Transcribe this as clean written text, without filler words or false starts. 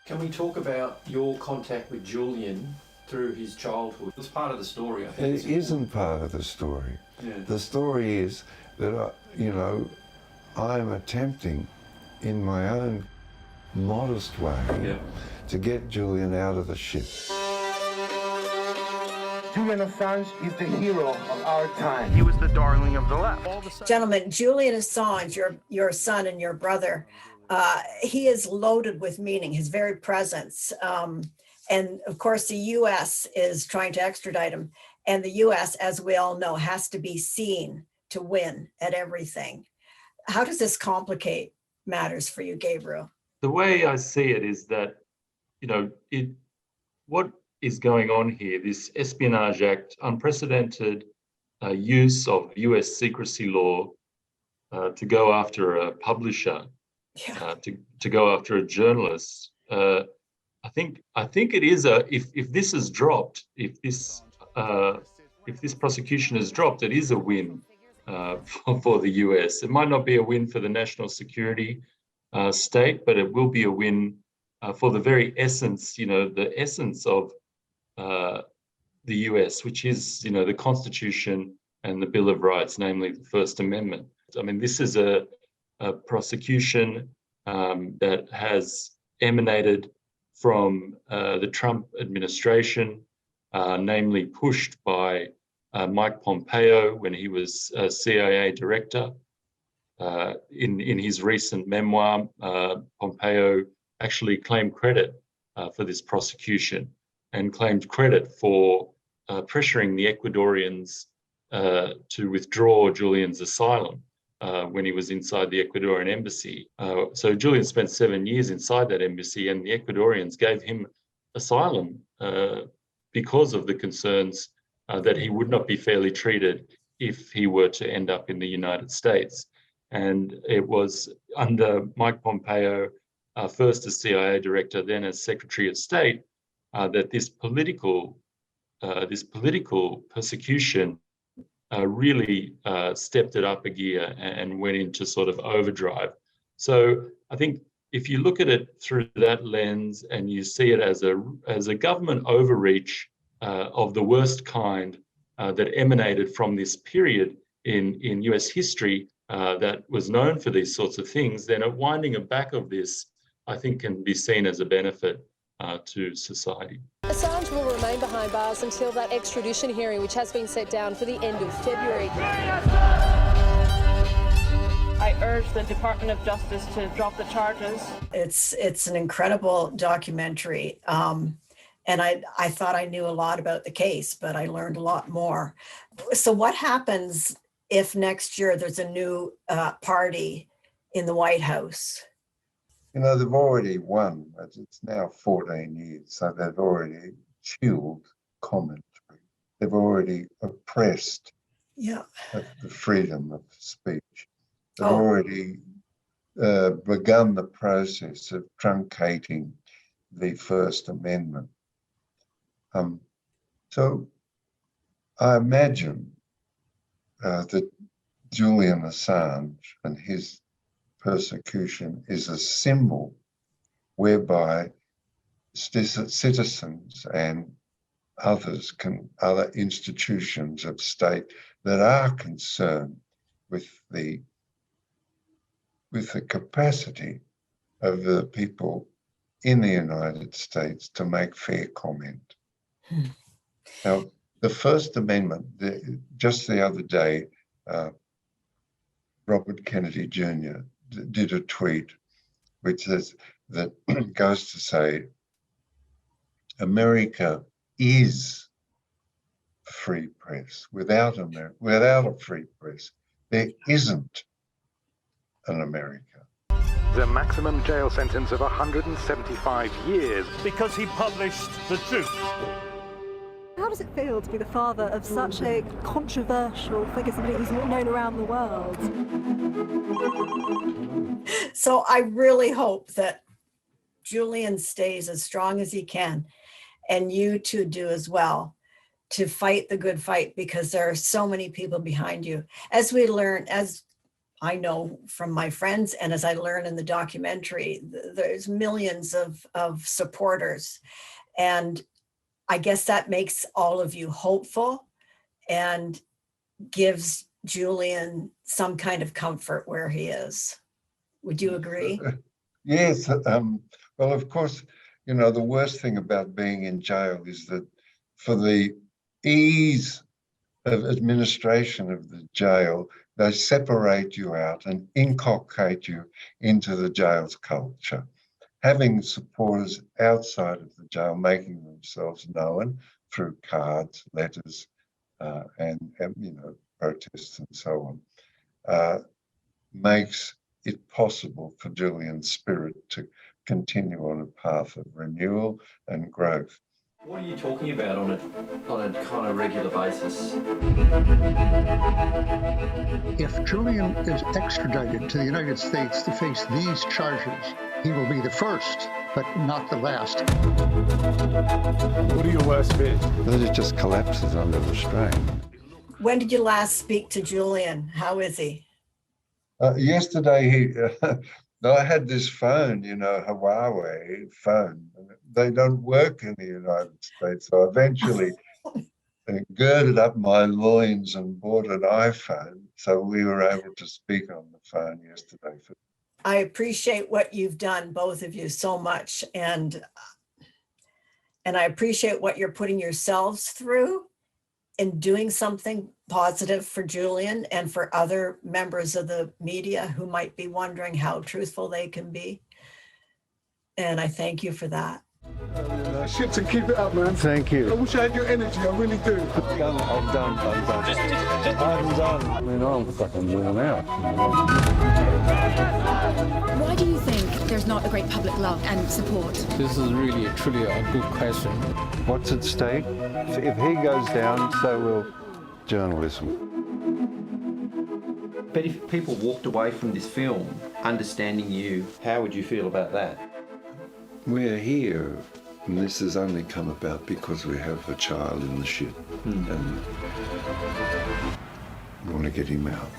Can we talk about your contact with Julian through his childhood? It's part of the story, I think. It isn't part of the story. Yeah. The story is that, I'm attempting in my own modest way to get Julian out of the ship. Julian Assange is the hero of our time. He was the darling of the left. Gentlemen, Julian Assange, your son and your brother, he is loaded with meaning, his very presence. And of course, the US is trying to extradite him. And the US, as we all know, has to be seen to win at everything. How does this complicate matters for you, Gabriel? The way I see it is that, what is going on here, this Espionage Act, unprecedented use of US secrecy law to go after a publisher, to go after a journalist. I think it is if this is dropped, if this prosecution is dropped, it is a win for the US. It might not be a win for the national security state, but it will be a win for the very essence, the essence of the US, which is, the Constitution and the Bill of Rights, namely the First Amendment. I mean, this is a prosecution that has emanated from the Trump administration, namely pushed by Mike Pompeo when he was CIA director. In his recent memoir, Pompeo actually claimed credit for this prosecution and claimed credit for pressuring the Ecuadorians to withdraw Julian's asylum when he was inside the Ecuadorian embassy. So Julian spent 7 years inside that embassy, and the Ecuadorians gave him asylum because of the concerns that he would not be fairly treated if he were to end up in the United States. And it was under Mike Pompeo, first as CIA director, then as Secretary of State, that this political persecution really stepped it up a gear and went into sort of overdrive. So I think if you look at it through that lens and you see it as a government overreach of the worst kind that emanated from this period in US history that was known for these sorts of things, then a winding back of this, I think, can be seen as a benefit to society. Assange will remain behind bars until that extradition hearing, which has been set down for the end of February. I urge the Department of Justice to drop the charges. It's an incredible documentary. And I thought I knew a lot about the case, but I learned a lot more. So what happens if next year there's a new party in the White House? They've already won, but it's now 14 years, so they've already chilled commentary. They've already oppressed the freedom of speech. They've already begun the process of truncating the First Amendment. So I imagine that Julian Assange and his persecution is a symbol whereby citizens and other institutions of state that are concerned with the capacity of the people in the United States to make fair comment. Now, the First Amendment, just the other day, Robert Kennedy Jr. did a tweet which says that goes to say, America is free press. Without a free press, there isn't an America. The maximum jail sentence of 175 years. Because he published the truth. How does it feel to be the father of such a controversial figure, somebody who's known around the world? So I really hope that Julian stays as strong as he can, and you two do as well, to fight the good fight, because there are so many people behind you. As we learn, as I know from my friends, and as I learn in the documentary, there's millions of supporters. And I guess that makes all of you hopeful and gives Julian some kind of comfort where he is. Would you agree? Yes. Well, of course, you know, the worst thing about being in jail is that for the ease of administration of the jail, they separate you out and inculcate you into the jail's culture. Having supporters outside of the jail making themselves known through cards, letters, and you know, protests and so on, makes it possible for Julian's spirit to continue on a path of renewal and growth. What are you talking about on a kind of regular basis? If Julian is extradited to the United States to face these charges, he will be the first, but not the last. What are your worst fears? That it just collapses under the strain. When did you last speak to Julian? How is he? Yesterday, I had this phone, you know, Huawei phone. They don't work in the United States. So I eventually girded up my loins and bought an iPhone. So we were able to speak on the phone yesterday. I appreciate what you've done, both of you, so much. And I appreciate what you're putting yourselves through in doing something positive for Julian and for other members of the media who might be wondering how truthful they can be. And I thank you for that. Shipton, keep it up, man. Thank you. I wish I had your energy, I really do. I'm done. I'm done. I mean, I'm fucking worn out. Why do you think there's not a great public love and support? This is really, truly a good question. What's at stake? If he goes down, so will journalism. But if people walked away from this film understanding you, how would you feel about that? We're here, and this has only come about because we have a child in the ship, and we want to get him out.